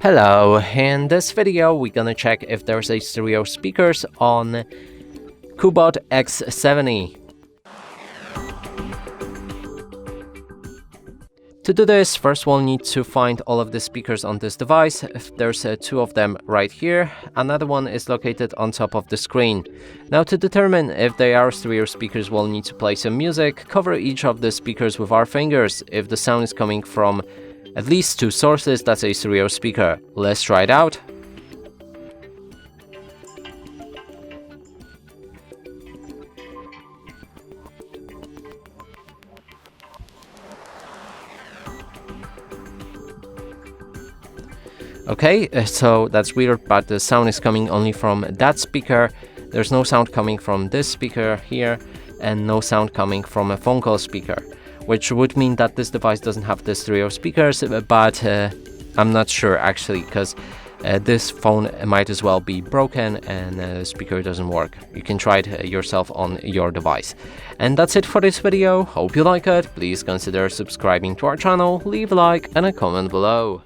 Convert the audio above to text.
Hello, in this video we're gonna check if there's a stereo speakers on CUBOT X70. To do this, first we'll need to find all of the speakers on this device. There's two of them right here. Another one is located on top of the screen. Now to determine if they are stereo speakers, we'll need to play some music, cover each of the speakers with our fingers. If the sound is coming from at least two sources, that's a stereo speaker. Let's try it out. Okay, so that's weird, but the sound is coming only from that speaker. There's no sound coming from this speaker here, and no sound coming from a phone call speaker, which would mean that this device doesn't have the stereo speakers, but I'm not sure actually, because this phone might as well be broken and the speaker doesn't work. You can try it yourself on your device. And that's it for this video. Hope you like it. Please consider subscribing to our channel, leave a like and a comment below.